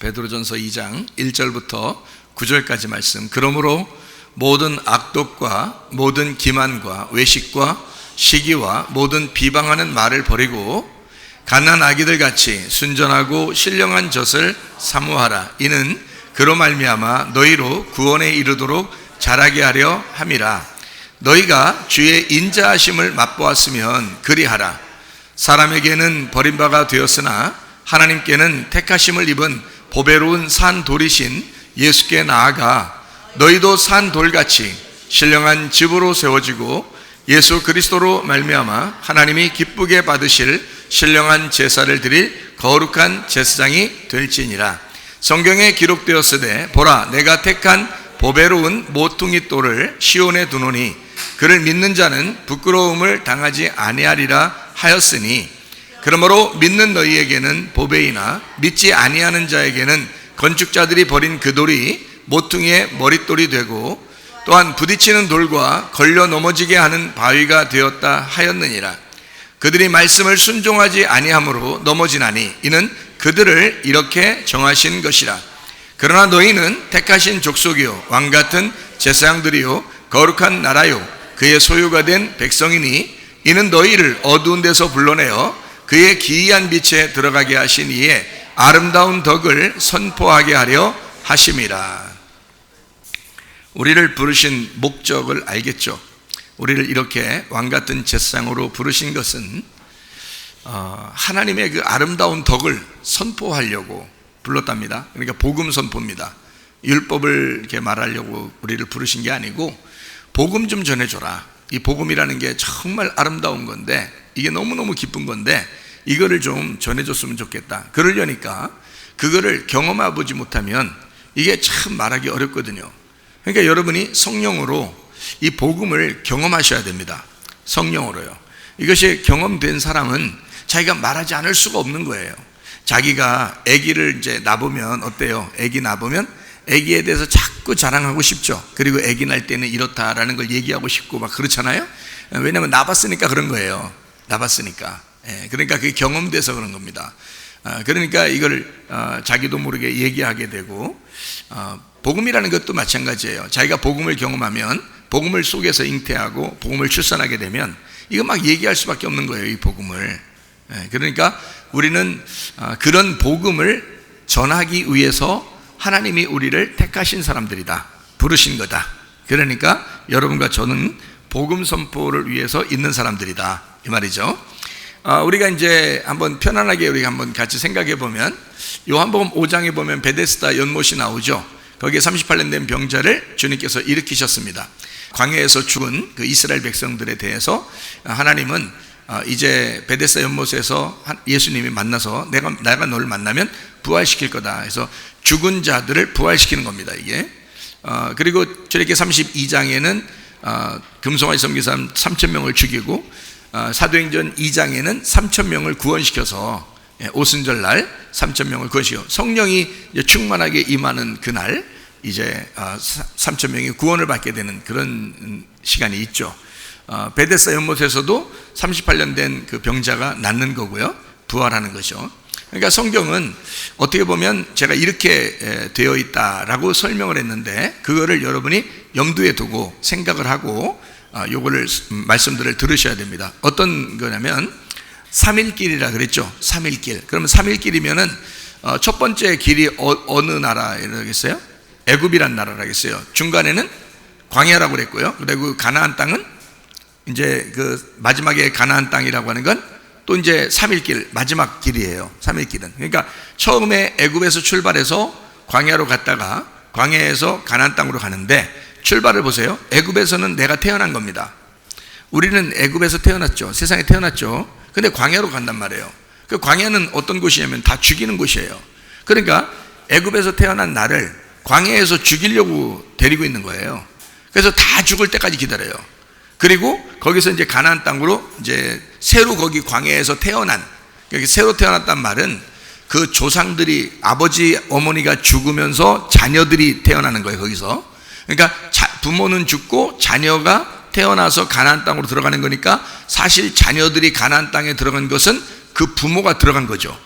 베드로전서 2장 1절부터 9절까지 말씀. 그러므로 모든 악독과 모든 기만과 외식과 시기와 모든 비방하는 말을 버리고 갓난 아기들 같이 순전하고 신령한 젖을 사모하라. 이는 그로 말미암아 너희로 구원에 이르도록 자라게 하려 함이라. 너희가 주의 인자하심을 맛보았으면 그리하라. 사람에게는 버림바가 되었으나 하나님께는 택하심을 입은 보배로운 산 돌이신 예수께 나아가 너희도 산 돌같이 신령한 집으로 세워지고 예수 그리스도로 말미암아 하나님이 기쁘게 받으실 신령한 제사를 드릴 거룩한 제사장이 될지니라. 성경에 기록되었으되 보라, 내가 택한 보배로운 모퉁이 돌을 시온에 두노니 그를 믿는 자는 부끄러움을 당하지 아니하리라 하였으니, 그러므로 믿는 너희에게는 보배이나 믿지 아니하는 자에게는 건축자들이 버린 그 돌이 모퉁이의 머릿돌이 되고 또한 부딪히는 돌과 걸려 넘어지게 하는 바위가 되었다 하였느니라. 그들이 말씀을 순종하지 아니함으로 넘어지나니 이는 그들을 이렇게 정하신 것이라. 그러나 너희는 택하신 족속이요 왕같은 제사장들이요 거룩한 나라요 그의 소유가 된 백성이니 이는 너희를 어두운 데서 불러내어 그의 기이한 빛에 들어가게 하신 이에 아름다운 덕을 선포하게 하려 하심이라. 우리를 부르신 목적을 알겠죠? 우리를 이렇게 왕같은 제사장으로 부르신 것은 하나님의 그 아름다운 덕을 선포하려고 불렀답니다. 그러니까 복음 선포입니다. 율법을 이렇게 말하려고 우리를 부르신 게 아니고 복음 좀 전해줘라. 이 복음이라는 게 정말 아름다운 건데, 이게 너무너무 기쁜 건데 이거를 좀 전해줬으면 좋겠다. 그러려니까 그거를 경험해보지 못하면 이게 참 말하기 어렵거든요. 그러니까 여러분이 성령으로 이 복음을 경험하셔야 됩니다. 성령으로요. 이것이 경험된 사람은 자기가 말하지 않을 수가 없는 거예요. 자기가 아기를 이제 낳으면 어때요? 아기 낳으면 아기에 대해서 자꾸 자랑하고 싶죠. 그리고 아기 낳을 때는 이렇다라는 걸 얘기하고 싶고 막 그렇잖아요. 왜냐하면 낳았으니까 그런 거예요. 낳았으니까. 그러니까 그게 경험돼서 그런 겁니다. 그러니까 이걸 자기도 모르게 얘기하게 되고, 복음이라는 것도 마찬가지예요. 자기가 복음을 경험하면 복음을 속에서 잉태하고 복음을 출산하게 되면 이거 막 얘기할 수밖에 없는 거예요, 이 복음을. 그러니까 우리는 그런 복음을 전하기 위해서 하나님이 우리를 택하신 사람들이다, 부르신 거다. 그러니까 여러분과 저는 복음 선포를 위해서 있는 사람들이다, 이 말이죠. 우리가 이제 한번 편안하게 우리가 한번 같이 생각해 보면, 요한복음 5장에 보면 베데스다 연못이 나오죠. 거기에 38년 된 병자를 주님께서 일으키셨습니다. 광야에서 죽은 그 이스라엘 백성들에 대해서 하나님은 이제 베데스다 연못에서 예수님이 만나서 내가 너를 만나면 부활시킬 거다 해서 죽은 자들을 부활시키는 겁니다, 이게. 그리고 저렇게 32장에는 금송아지 섬긴 사람 3,000명을 죽이고, 사도행전 2장에는 3,000명을 구원시켜서 오순절날 3,000명을 구원시켜 성령이 충만하게 임하는 그날 이제 3,000명이 구원을 받게 되는 그런 시간이 있죠. 베데스다 연못에서도 38년 된 그 병자가 낫는 거고요, 부활하는 것이죠. 그러니까 성경은 어떻게 보면 제가 이렇게 되어 있다라고 설명을 했는데, 그거를 여러분이 염두에 두고 생각을 하고 요거를 말씀들을 들으셔야 됩니다. 어떤 거냐면 3일길이라 그랬죠. 3일길. 그러면 3일길이면은 첫 번째 길이 어느 나라라겠어요? 애굽이란 나라라겠어요. 중간에는 광야라고 그랬고요. 그리고 가나안 땅은 이제 그 마지막에 가나안 땅이라고 하는 건 또 이제 3일길, 마지막 길이에요. 3일길은. 그러니까 처음에 애굽에서 출발해서 광야로 갔다가 광야에서 가나안 땅으로 가는데, 출발을 보세요. 애굽에서는 내가 태어난 겁니다. 우리는 애굽에서 태어났죠. 세상에 태어났죠. 근데 광야로 간단 말이에요. 그 광야는 어떤 곳이냐면 다 죽이는 곳이에요. 그러니까 애굽에서 태어난 나를 광야에서 죽이려고 데리고 있는 거예요. 그래서 다 죽을 때까지 기다려요. 그리고 거기서 이제 가나안 땅으로 이제 새로 거기 광야에서 태어난, 새로 태어났단 말은 그 조상들이, 아버지 어머니가 죽으면서 자녀들이 태어나는 거예요, 거기서. 그러니까 부모는 죽고 자녀가 태어나서 가나안 땅으로 들어가는 거니까, 사실 자녀들이 가나안 땅에 들어간 것은 그 부모가 들어간 거죠.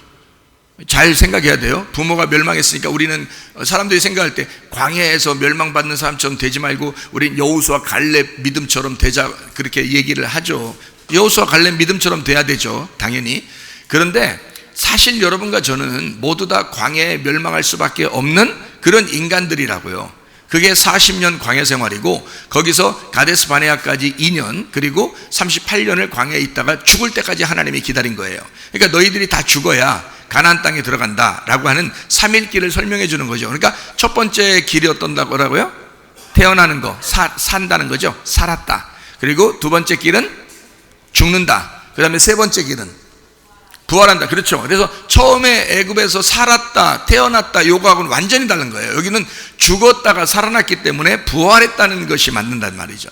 잘 생각해야 돼요. 부모가 멸망했으니까 우리는 사람들이 생각할 때 광야에서 멸망받는 사람처럼 되지 말고 우린 여호수아 갈렙 믿음처럼 되자 그렇게 얘기를 하죠. 여호수아 갈렙 믿음처럼 돼야 되죠, 당연히. 그런데 사실 여러분과 저는 모두 다 광야에 멸망할 수밖에 없는 그런 인간들이라고요. 그게 40년 광야 생활이고 거기서 가데스 바네아까지 2년 그리고 38년을 광야에 있다가 죽을 때까지 하나님이 기다린 거예요. 그러니까 너희들이 다 죽어야 가나안 땅에 들어간다라고 하는 3일 길을 설명해 주는 거죠. 그러니까 첫 번째 길이 어떤다고요? 태어나는 거, 산다는 거죠. 살았다. 그리고 두 번째 길은 죽는다. 그 다음에 세 번째 길은 부활한다. 그렇죠. 그래서 처음에 애굽에서 살았다, 태어났다, 요거하고는 완전히 다른 거예요. 여기는 죽었다가 살아났기 때문에 부활했다는 것이 맞는단 말이죠.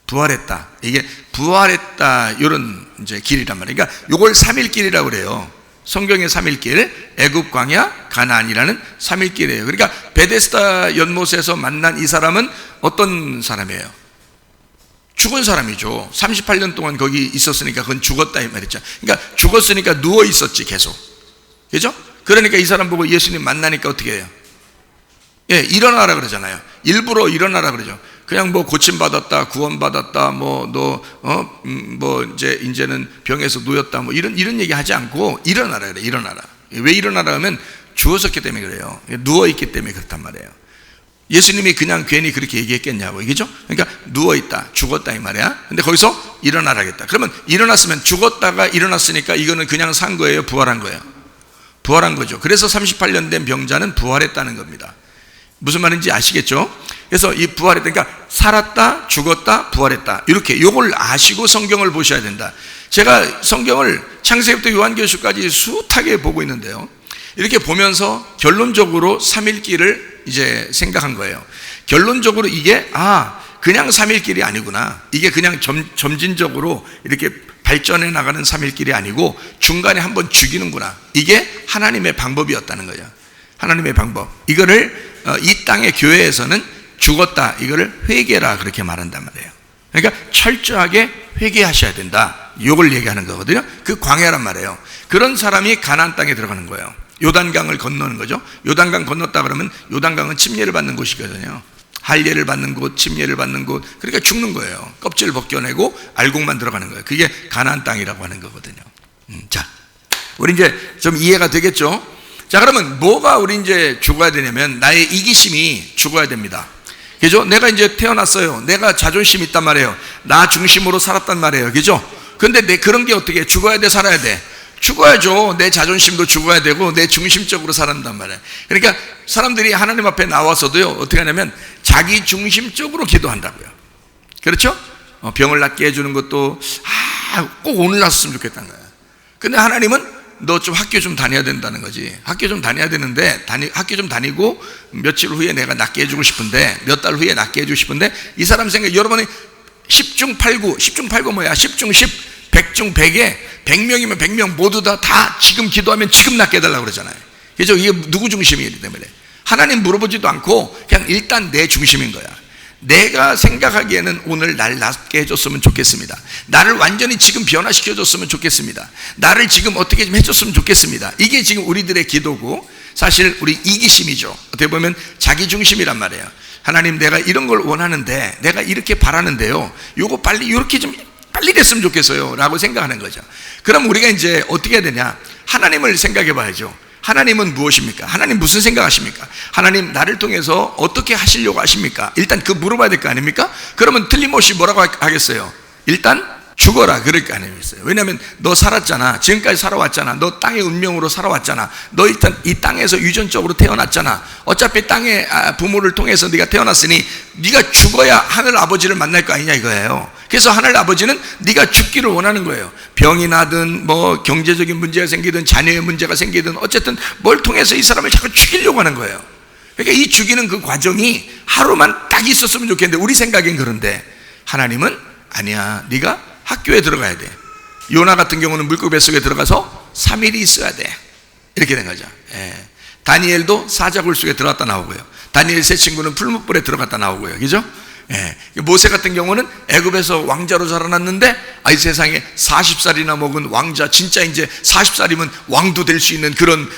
부활했다. 이게 부활했다, 이런 이제 길이란 말이에요. 그러니까 요걸 3일 길이라고 그래요. 성경의 3일 길, 애굽 광야, 가나안이라는 3일 길이에요. 그러니까 베데스다 연못에서 만난 이 사람은 어떤 사람이에요? 죽은 사람이죠. 38년 동안 거기 있었으니까 그건 죽었다 이 말이죠. 그러니까 죽었으니까 누워 있었지 계속. 그죠? 그러니까 이 사람 보고 예수님 만나니까 어떻게 해요? 예, 일어나라 그러잖아요. 일부러 일어나라 그러죠. 그냥 뭐 고침받았다, 구원받았다, 이제는 병에서 누웠다, 뭐 이런 얘기 하지 않고 일어나라 그래, 일어나라. 왜 일어나라 하면 죽었었기 때문에 그래요. 누워있기 때문에 그렇단 말이에요. 예수님이 그냥 괜히 그렇게 얘기했겠냐고, 이게죠? 그러니까 누워있다, 죽었다 이 말이야. 근데 거기서 일어나라겠다. 그러면 일어났으면 죽었다가 일어났으니까 이거는 그냥 산 거예요? 부활한 거예요? 부활한 거죠. 그래서 38년 된 병자는 부활했다는 겁니다. 무슨 말인지 아시겠죠? 그래서 이 부활했다, 그러니까 살았다, 죽었다, 부활했다, 이렇게 요걸 아시고 성경을 보셔야 된다. 제가 성경을 창세기부터 요한계시록까지 숱하게 보고 있는데요, 이렇게 보면서 결론적으로 3일길을 이제 생각한 거예요. 결론적으로 이게 그냥 3일길이 아니구나. 이게 그냥 점진적으로 이렇게 발전해 나가는 3일길이 아니고 중간에 한번 죽이는구나. 이게 하나님의 방법이었다는 거예요. 하나님의 방법. 이거를 이 땅의 교회에서는 죽었다, 이거를 회개라 그렇게 말한단 말이에요. 그러니까 철저하게 회개하셔야 된다, 이걸 얘기하는 거거든요. 그 광야란 말이에요. 그런 사람이 가나안 땅에 들어가는 거예요. 요단강을 건너는 거죠. 요단강 건넜다 그러면 요단강은 침례를 받는 곳이거든요. 할례를 받는 곳, 침례를 받는 곳. 그러니까 죽는 거예요. 껍질을 벗겨내고 알곡만 들어가는 거예요. 그게 가나안 땅이라고 하는 거거든요. 자, 우리 이제 좀 이해가 되겠죠? 자, 그러면 뭐가 우리 이제 죽어야 되냐면 나의 이기심이 죽어야 됩니다. 그죠? 내가 이제 태어났어요. 내가 자존심이 있단 말이에요. 나 중심으로 살았단 말이에요. 그죠? 근데 내 그런 게 어떻게 해? 죽어야 돼, 살아야 돼? 죽어야죠. 내 자존심도 죽어야 되고 내 중심적으로 살았단 말이에요. 그러니까 사람들이 하나님 앞에 나와서도요, 어떻게 하냐면 자기 중심적으로 기도한다고요. 그렇죠? 병을 낫게 해주는 것도 꼭 오늘 났으면 좋겠다는 거예요. 근데 하나님은 너 좀 학교 좀 다녀야 된다는 거지. 학교 좀 다녀야 되는데 학교 좀 다니고 며칠 후에 내가 낫게 해주고 싶은데, 몇 달 후에 낫게 해주고 싶은데, 이 사람 생각, 여러분이 10중 8구, 10중 8구 뭐야? 10중 10, 100중 100에 100명이면 100명 모두 다 지금 기도하면 지금 낫게 해달라고 그러잖아요. 그죠? 이게 누구 중심이기 때문에 하나님 물어보지도 않고 그냥 일단 내 중심인 거야. 내가 생각하기에는 오늘 날 낫게 해줬으면 좋겠습니다. 나를 완전히 지금 변화시켜줬으면 좋겠습니다. 나를 지금 어떻게 좀 해줬으면 좋겠습니다. 이게 지금 우리들의 기도고, 사실 우리 이기심이죠. 어떻게 보면 자기 중심이란 말이에요. 하나님, 내가 이런 걸 원하는데, 내가 이렇게 바라는데요, 요거 빨리 이렇게 좀 빨리 됐으면 좋겠어요 라고 생각하는 거죠. 그럼 우리가 이제 어떻게 해야 되냐? 하나님을 생각해 봐야죠. 하나님은 무엇입니까? 하나님 무슨 생각하십니까? 하나님 나를 통해서 어떻게 하시려고 하십니까? 일단 그 물어봐야 될 거 아닙니까? 그러면 틀림없이 뭐라고 하겠어요? 일단 죽어라 그럴 거 아니겠어요? 왜냐하면 너 살았잖아. 지금까지 살아왔잖아. 너 땅의 운명으로 살아왔잖아. 너 일단 이 땅에서 유전적으로 태어났잖아. 어차피 땅의 부모를 통해서 네가 태어났으니 네가 죽어야 하늘 아버지를 만날 거 아니냐 이거예요. 그래서 하늘 아버지는 네가 죽기를 원하는 거예요. 병이 나든 뭐 경제적인 문제가 생기든 자녀의 문제가 생기든 어쨌든 뭘 통해서 이 사람을 자꾸 죽이려고 하는 거예요. 그러니까 이 죽이는 그 과정이 하루만 딱 있었으면 좋겠는데 우리 생각엔 그런데 하나님은 아니야. 네가 학교에 들어가야 돼. 요나 같은 경우는 물고기 뱃속에 들어가서 3일이 있어야 돼. 이렇게 된 거죠. 다니엘도 사자굴 속에 들어갔다 나오고요. 다니엘 세 친구는 풀무불에 들어갔다 나오고요. 그죠? 예. 모세 같은 경우는 애굽에서 왕자로 자라났는데 이 세상에 40살이나 먹은 왕자, 진짜 이제 40살이면 왕도 될 수 있는 그런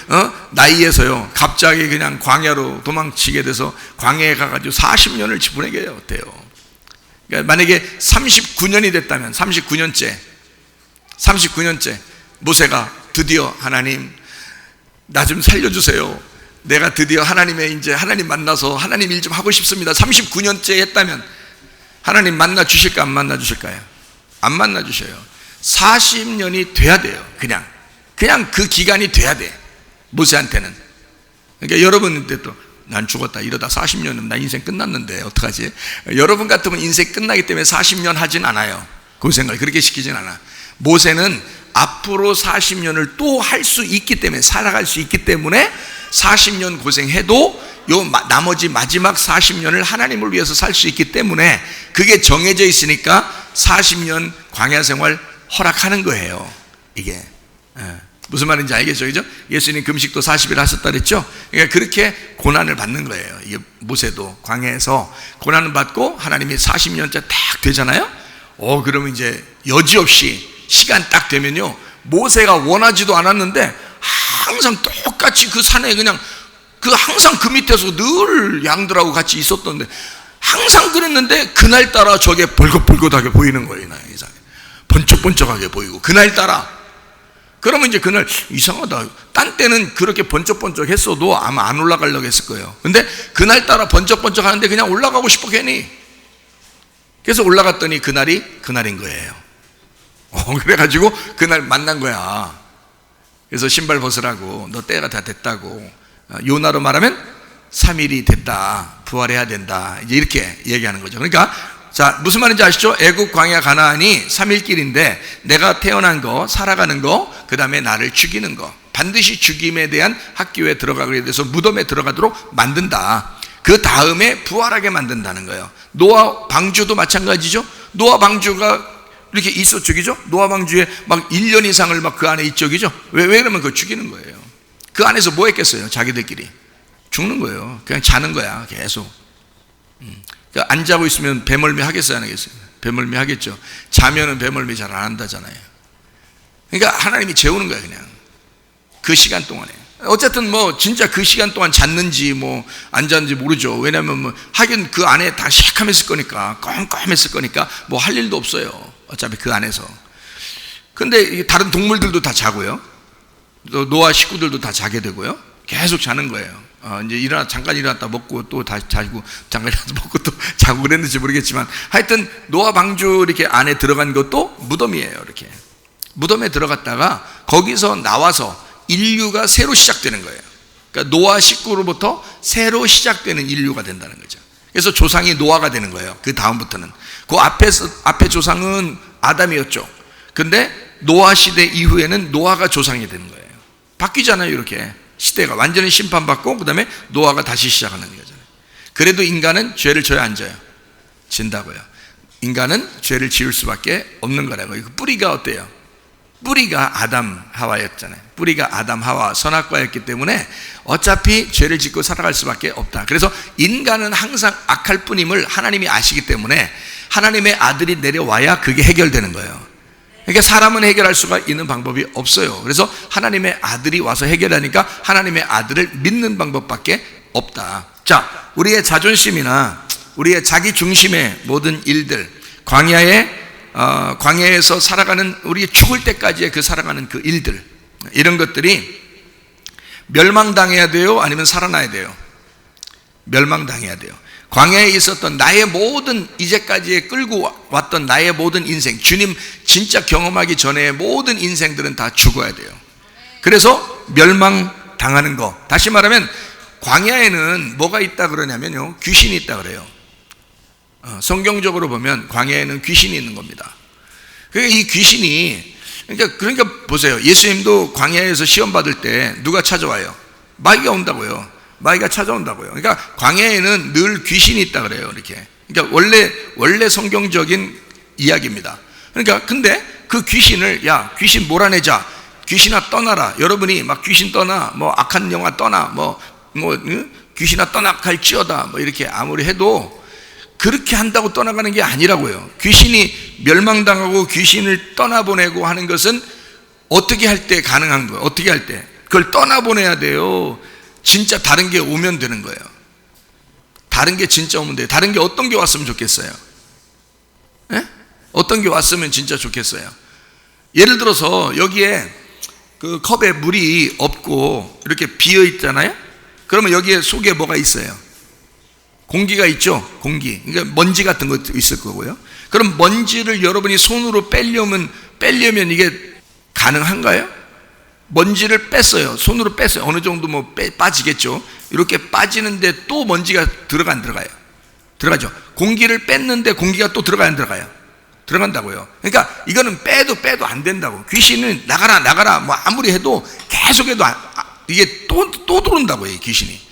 나이에서요 갑자기 그냥 광야로 도망치게 돼서 광야에 가가지고 40년을 보내게 돼요. 그러니까 만약에 39년이 됐다면 39년째 모세가 드디어 하나님 나 좀 살려주세요. 내가 드디어 하나님 만나서 하나님 일 좀 하고 싶습니다. 39년째 했다면 하나님 만나 주실까 안 만나 주실까요? 안 만나 주셔요. 40년이 돼야 돼요. 그냥 그 기간이 돼야 돼. 모세한테는. 그러니까 여러분한테 또 난 죽었다 이러다 40년은 나 인생 끝났는데 어떡하지? 여러분 같으면 인생 끝나기 때문에 40년 하진 않아요. 그 생각 그렇게 시키진 않아. 모세는 앞으로 40년을 또 할 수 있기 때문에 살아갈 수 있기 때문에 40년 고생해도 요 나머지 마지막 40년을 하나님을 위해서 살 수 있기 때문에 그게 정해져 있으니까 40년 광야 생활 허락하는 거예요. 이게 무슨 말인지 알겠죠? 그죠? 예수님 금식도 40일 하셨다 그랬죠? 그러니까 그렇게 고난을 받는 거예요. 이게 모세도 광야에서 고난을 받고 하나님이 40년째 딱 되잖아요. 그러면 이제 여지없이 시간 딱 되면요 모세가 원하지도 않았는데 항상 똑같이 그 산에 그냥 항상 그 밑에서 늘 양들하고 같이 있었던데 항상 그랬는데 그날따라 저게 벌긋벌긋하게 보이는 거예요. 이상하게 번쩍번쩍하게 보이고 그날따라. 그러면 이제 그날 이상하다. 딴 때는 그렇게 번쩍번쩍 했어도 아마 안 올라가려고 했을 거예요. 근데 그날따라 번쩍번쩍 하는데 그냥 올라가고 싶어 괜히. 그래서 올라갔더니 그날이 그날인 거예요. 그래가지고 그날 만난 거야. 그래서 신발 벗으라고, 너 때가 다 됐다고. 요나로 말하면 3일이 됐다, 부활해야 된다, 이제 이렇게 얘기하는 거죠. 그러니까 자, 무슨 말인지 아시죠? 애국 광야 가나안이 3일 길인데 내가 태어난 거, 살아가는 거, 그 다음에 나를 죽이는 거, 반드시 죽임에 대한 학교에 들어가게 돼서 무덤에 들어가도록 만든다. 그 다음에 부활하게 만든다는 거예요. 노아 방주도 마찬가지죠. 노아 방주가 이렇게 있었죠, 그죠? 노아 방주에 막 1년 이상을 막 그 안에 있죠, 그죠? 왜 그러면 그거 죽이는 거예요. 그 안에서 뭐 했겠어요? 자기들끼리 죽는 거예요. 그냥 자는 거야, 계속. 그러니까 안 자고 있으면 배멀미 하겠어요, 안 하겠어요? 배멀미 하겠죠. 자면은 배멀미 잘 안 한다잖아요. 그러니까 하나님이 재우는 거야, 그냥 그 시간 동안에. 어쨌든 뭐 진짜 그 시간 동안 잤는지 뭐 안 잤는지 모르죠. 왜냐하면 뭐 하긴 그 안에 다 시커맸을 거니까, 껌껌했을 거니까 뭐 할 일도 없어요, 어차피 그 안에서. 근데 다른 동물들도 다 자고요, 또 노아 식구들도 다 자게 되고요, 계속 자는 거예요. 이제 잠깐 일어났다 먹고 또 다시 자고, 잠깐 일어나서 먹고 또 자고 그랬는지 모르겠지만 하여튼 노아 방주 이렇게 안에 들어간 것도 무덤이에요. 이렇게 무덤에 들어갔다가 거기서 나와서 인류가 새로 시작되는 거예요. 그러니까 노아 식구로부터 새로 시작되는 인류가 된다는 거죠. 그래서 조상이 노아가 되는 거예요. 그 다음부터는. 그 앞에 조상은 아담이었죠. 근데 노아 시대 이후에는 노아가 조상이 되는 거예요. 바뀌잖아요, 이렇게. 시대가 완전히 심판받고 그 다음에 노아가 다시 시작하는 거잖아요. 그래도 인간은 죄를 져야 안 져요? 진다고요. 인간은 죄를 지을 수밖에 없는 거라고요. 뿌리가 어때요? 뿌리가 아담 하와였잖아요. 뿌리가 아담 하와 선악과였기 때문에 어차피 죄를 짓고 살아갈 수밖에 없다. 그래서 인간은 항상 악할 뿐임을 하나님이 아시기 때문에 하나님의 아들이 내려와야 그게 해결되는 거예요. 그러니까 사람은 해결할 수가 있는 방법이 없어요. 그래서 하나님의 아들이 와서 해결하니까 하나님의 아들을 믿는 방법밖에 없다. 자, 우리의 자존심이나 우리의 자기 중심의 모든 일들, 광야에서 살아가는, 우리 죽을 때까지의 그 살아가는 그 일들, 이런 것들이 멸망당해야 돼요? 아니면 살아나야 돼요? 멸망당해야 돼요. 광야에 있었던 나의 모든, 이제까지 끌고 왔던 나의 모든 인생, 주님 진짜 경험하기 전에 모든 인생들은 다 죽어야 돼요. 그래서 멸망당하는 거. 다시 말하면 광야에는 뭐가 있다 그러냐면요, 귀신이 있다 그래요. 성경적으로 보면 광야에는 귀신이 있는 겁니다. 그러니까 이 귀신이, 그러니까 보세요. 예수님도 광야에서 시험 받을 때 누가 찾아와요? 마귀가 온다고요. 마귀가 찾아온다고요. 그러니까 광야에는 늘 귀신이 있다 그래요, 이렇게. 그러니까 원래 성경적인 이야기입니다. 그러니까 근데 그 귀신을, 야, 귀신 몰아내자, 귀신아 떠나라. 여러분이 막 귀신 떠나, 뭐 악한 영화 떠나, 뭐 귀신아 떠나 갈지어다, 뭐 이렇게 아무리 해도 그렇게 한다고 떠나가는 게 아니라고요. 귀신이 멸망당하고 귀신을 떠나보내고 하는 것은 어떻게 할 때 가능한 거예요? 어떻게 할 때? 그걸 떠나보내야 돼요. 진짜 다른 게 오면 되는 거예요. 다른 게 진짜 오면 돼요. 다른 게 어떤 게 왔으면 좋겠어요? 예? 어떤 게 왔으면 진짜 좋겠어요? 예를 들어서 여기에 그 컵에 물이 없고 이렇게 비어 있잖아요? 그러면 여기에 속에 뭐가 있어요? 공기가 있죠? 공기. 그러니까 먼지 같은 것도 있을 거고요. 그럼 먼지를 여러분이 손으로 빼려면 이게 가능한가요? 먼지를 뺐어요. 손으로 뺐어요. 어느 정도 뭐 빠지겠죠. 이렇게 빠지는데 또 먼지가 들어가요? 들어가죠. 공기를 뺐는데 공기가 또 들어가요, 안 들어가요? 들어간다고요. 그러니까 이거는 빼도 안 된다고. 귀신은 나가라 뭐 아무리 해도 계속해도 이게 또 들어온다고요, 이 귀신이.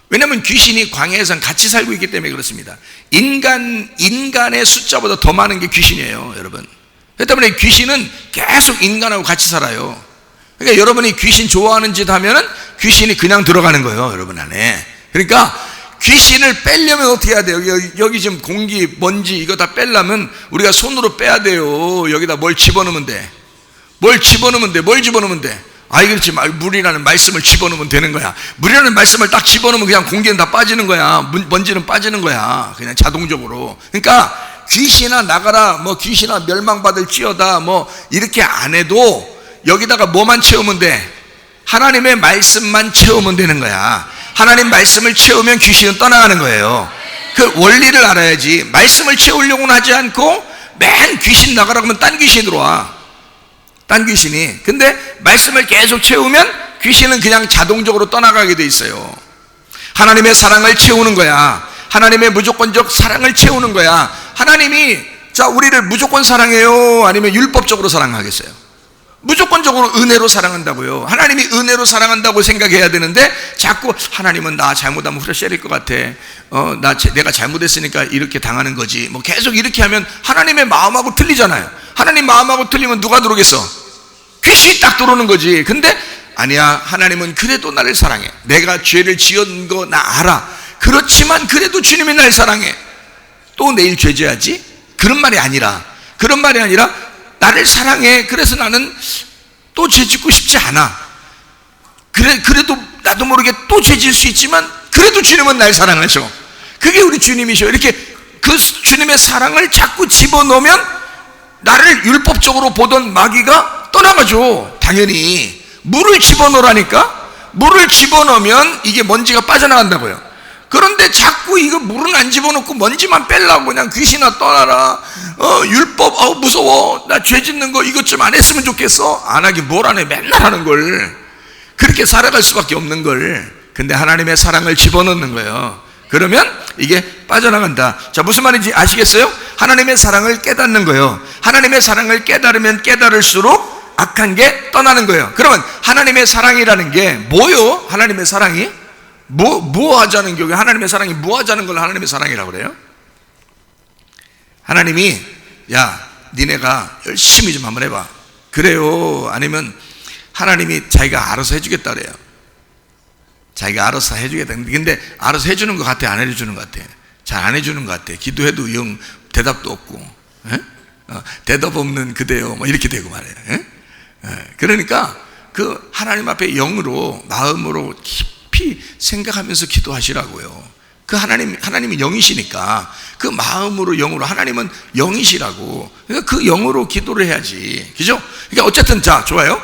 왜냐하면 귀신이 광야에선 같이 살고 있기 때문에 그렇습니다. 인간의 숫자보다 더 많은 게 귀신이에요, 여러분. 그렇기 때문에 귀신은 계속 인간하고 같이 살아요. 그러니까 여러분이 귀신 좋아하는 짓 하면은 귀신이 그냥 들어가는 거예요, 여러분 안에. 그러니까 귀신을 빼려면 어떻게 해야 돼요? 여기 지금 공기, 먼지 이거 다 빼려면 우리가 손으로 빼야 돼요. 여기다 뭘 집어넣으면 돼? 뭘 집어넣으면 돼? 아이 그렇지, 물이라는 말씀을 집어넣으면 되는 거야. 물이라는 말씀을 딱 집어넣으면 그냥 공기는 다 빠지는 거야. 먼지는 빠지는 거야, 그냥 자동적으로. 그러니까 귀신아 나가라, 뭐 귀신아 멸망받을지어다, 뭐 이렇게 안 해도 여기다가 뭐만 채우면 돼? 하나님의 말씀만 채우면 되는 거야. 하나님 말씀을 채우면 귀신은 떠나가는 거예요. 그 원리를 알아야지. 말씀을 채우려고는 하지 않고 맨 귀신 나가라 그러면 딴 귀신이 들어와. 딴 귀신이. 근데 말씀을 계속 채우면 귀신은 그냥 자동적으로 떠나가게 돼 있어요. 하나님의 사랑을 채우는 거야. 하나님의 무조건적 사랑을 채우는 거야. 하나님이 자 우리를 무조건 사랑해요? 아니면 율법적으로 사랑하겠어요? 무조건적으로 은혜로 사랑한다고요. 하나님이 은혜로 사랑한다고 생각해야 되는데 자꾸 하나님은 나 잘못하면 후려때릴 것 같아. 내가 잘못했으니까 이렇게 당하는 거지. 뭐 계속 이렇게 하면 하나님의 마음하고 틀리잖아요. 하나님 마음하고 틀리면 누가 들어오겠어? 귀신이 딱 들어오는 거지. 근데 아니야, 하나님은 그래도 나를 사랑해. 내가 죄를 지은 거 나 알아. 그렇지만 그래도 주님이 날 사랑해. 또 내일 죄져야지? 그런 말이 아니라 나를 사랑해. 그래서 나는 또 죄 짓고 싶지 않아. 그래도 나도 모르게 또 죄 지을 수 있지만 그래도 주님은 날 사랑하셔. 그게 우리 주님이셔. 이렇게 그 주님의 사랑을 자꾸 집어넣으면 나를 율법적으로 보던 마귀가 떠나가죠. 당연히 물을 집어넣으라니까. 물을 집어넣으면 이게 먼지가 빠져나간다고요. 그런데 자꾸 이거 물은 안 집어넣고 먼지만 빼려고 그냥 귀신아 떠나라. 율법 무서워. 나 죄 짓는 거 이것 좀 안 했으면 좋겠어. 안 하긴 뭘 안 해. 맨날 하는 걸. 그렇게 살아갈 수밖에 없는 걸. 근데 하나님의 사랑을 집어넣는 거예요. 그러면 이게 빠져나간다. 자, 무슨 말인지 아시겠어요? 하나님의 사랑을 깨닫는 거예요. 하나님의 사랑을 깨달으면 깨달을수록 악한 게 떠나는 거예요. 그러면 하나님의 사랑이라는 게 뭐요? 하나님의 사랑이? 뭐 하자는 게, 하나님의 사랑이 뭐 하자는 걸 하나님의 사랑이라고 그래요? 하나님이 야 니네가 열심히 좀 한번 해봐. 그래요? 아니면 하나님이 자기가 알아서 해주겠다 그래요? 자기가 알아서 해주겠다. 근데 알아서 해주는 것 같아? 안 해주는 것 같아? 잘 안 해주는 것 같아. 기도해도 영 대답도 없고, 대답 없는 그대요 뭐 이렇게 되고 말이에요. 그러니까 그 하나님 앞에 영으로 마음으로 깊이 생각하면서 기도하시라고요. 그 하나님이 영이시니까 그 마음으로 영으로, 하나님은 영이시라고. 그러니까 그 영으로 기도를 해야지. 그죠? 그러니까 어쨌든 자, 좋아요.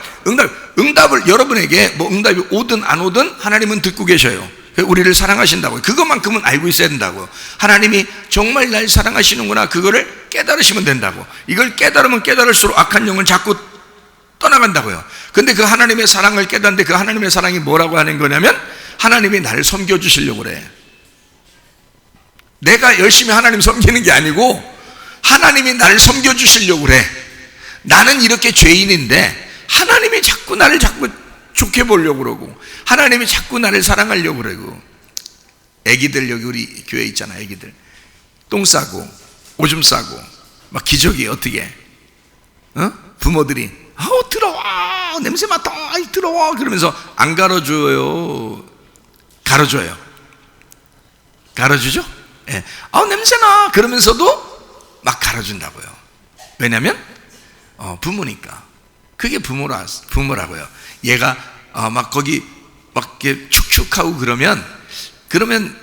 응답을 여러분에게 뭐 응답이 오든 안 오든 하나님은 듣고 계셔요. 우리를 사랑하신다고. 그것만큼은 알고 있어야 된다고. 하나님이 정말 날 사랑하시는구나. 그거를 깨달으시면 된다고. 이걸 깨달으면 깨달을수록 악한 영은 자꾸 떠나간다고요. 근데 그 하나님의 사랑을 깨닫는데 그 하나님의 사랑이 뭐라고 하는 거냐면 하나님이 나를 섬겨주시려고 그래. 내가 열심히 하나님 섬기는 게 아니고 하나님이 나를 섬겨주시려고 그래. 나는 이렇게 죄인인데 하나님이 자꾸 나를 자꾸 좋게 보려고 그러고 하나님이 자꾸 나를 사랑하려고 그러고. 애기들 여기 우리 교회 있잖아. 애기들 똥 싸고 오줌 싸고 막 기저귀 어떻게 부모들이 들어와 냄새 맡아 들어와 그러면서 안 갈아줘요? 갈아줘요? 갈아주죠? 예. 냄새나 그러면서도 막 갈아준다고요. 왜냐하면 부모니까. 그게 부모라고요. 얘가 막 거기 막 이렇게 축축하고 그러면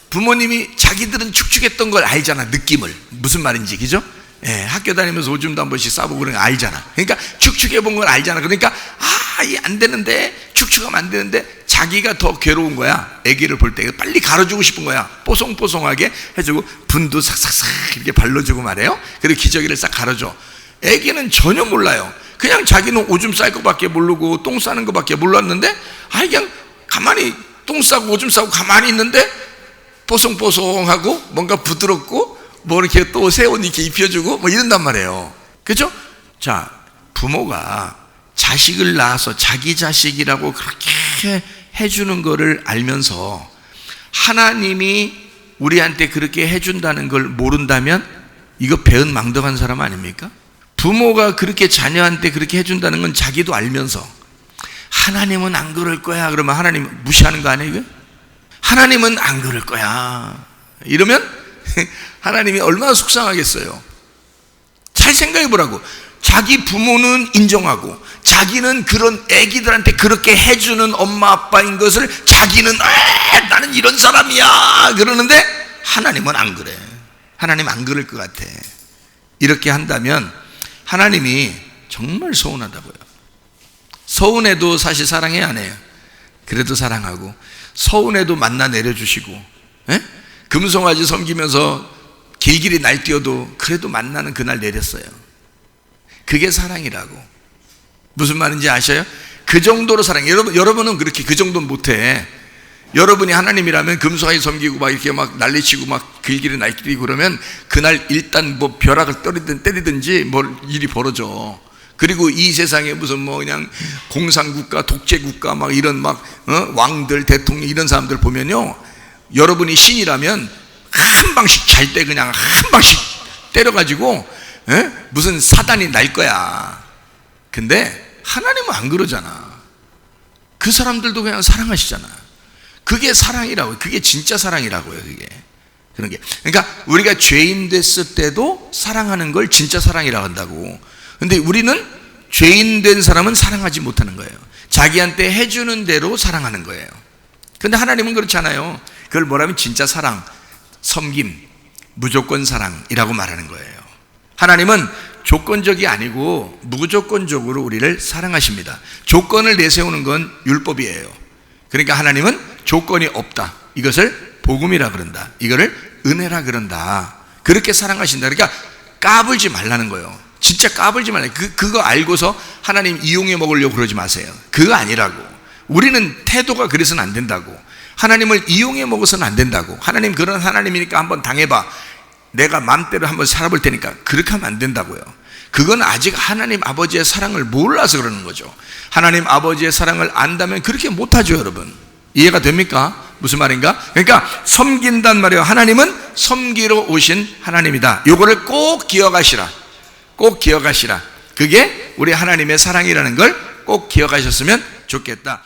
부모님이 자기들은 축축했던 걸 알잖아. 느낌을 무슨 말인지, 그죠? 예, 학교 다니면서 오줌도 한 번씩 싸보고 그런 거 알잖아. 그러니까 축축해 본 걸 알잖아. 그러니까 이 안 되는데, 축축하면 안 되는데 자기가 더 괴로운 거야. 아기를 볼 때 빨리 갈아주고 싶은 거야. 뽀송뽀송하게 해주고 분도 싹싹싹 이렇게 발라주고 말해요. 그리고 기저귀를 싹 갈아줘. 아기는 전혀 몰라요. 그냥 자기는 오줌 쌀 것밖에 모르고 똥 싸는 것밖에 몰랐는데 그냥 가만히 똥 싸고 오줌 싸고 가만히 있는데 뽀송뽀송하고 뭔가 부드럽고 뭐 이렇게 또 새 옷 이렇게 입혀주고 뭐 이런단 말이에요. 그죠? 자, 부모가 자식을 낳아서 자기 자식이라고 그렇게 해주는 거를 알면서 하나님이 우리한테 그렇게 해준다는 걸 모른다면 이거 배은 망덕한 사람 아닙니까? 부모가 그렇게 자녀한테 그렇게 해준다는 건 자기도 알면서 하나님은 안 그럴 거야 그러면 하나님 무시하는 거 아니에요? 하나님은 안 그럴 거야 이러면 하나님이 얼마나 속상하겠어요. 잘 생각해 보라고. 자기 부모는 인정하고 자기는 그런 애기들한테 그렇게 해주는 엄마 아빠인 것을 자기는 나는 이런 사람이야 그러는데 하나님은 안 그래. 하나님 안 그럴 것 같아. 이렇게 한다면 하나님이 정말 서운하다고요. 서운해도 사실 사랑해야 안 해요? 그래도 사랑하고 서운해도 만나 내려주시고 금송아지 섬기면서 길길이 날뛰어도 그래도 만나는 그날 내렸어요. 그게 사랑이라고. 무슨 말인지 아셔요? 그 정도로 사랑해. 여러분은 그렇게 그 정도는 못해. 여러분이 하나님이라면 금송아지 섬기고 막 이렇게 막 난리치고 막 길길이 날뛰고 그러면 그날 일단 뭐 벼락을 때리든지 뭘 일이 벌어져. 그리고 이 세상에 무슨 뭐 그냥 공산국가, 독재국가 막 이런 막 왕들, 대통령 이런 사람들 보면요, 여러분이 신이라면 한 방씩 잘 때 그냥 한 방씩 때려가지고 무슨 사단이 날 거야. 근데 하나님은 안 그러잖아. 그 사람들도 그냥 사랑하시잖아. 그게 사랑이라고요. 그게 진짜 사랑이라고요. 그게 그런 게. 그러니까 우리가 죄인 됐을 때도 사랑하는 걸 진짜 사랑이라고 한다고. 근데 우리는 죄인 된 사람은 사랑하지 못하는 거예요. 자기한테 해주는 대로 사랑하는 거예요. 근데 하나님은 그렇지 않아요. 그걸 뭐라면 진짜 사랑, 섬김, 무조건 사랑이라고 말하는 거예요. 하나님은 조건적이 아니고 무조건적으로 우리를 사랑하십니다. 조건을 내세우는 건 율법이에요. 그러니까 하나님은 조건이 없다. 이것을 복음이라 그런다. 이거를 은혜라 그런다. 그렇게 사랑하신다. 그러니까 까불지 말라는 거예요. 진짜 까불지 말라. 그거 알고서 하나님 이용해 먹으려고 그러지 마세요. 그거 아니라고. 우리는 태도가 그래서는 안 된다고. 하나님을 이용해 먹어서는 안 된다고. 하나님 그런 하나님이니까 한번 당해봐. 내가 마음대로 한번 살아볼 테니까. 그렇게 하면 안 된다고요. 그건 아직 하나님 아버지의 사랑을 몰라서 그러는 거죠. 하나님 아버지의 사랑을 안다면 그렇게 못하죠, 여러분. 이해가 됩니까? 무슨 말인가? 그러니까 섬긴단 말이에요. 하나님은 섬기러 오신 하나님이다. 요거를 꼭 기억하시라. 꼭 기억하시라. 그게 우리 하나님의 사랑이라는 걸 꼭 기억하셨으면 좋겠다.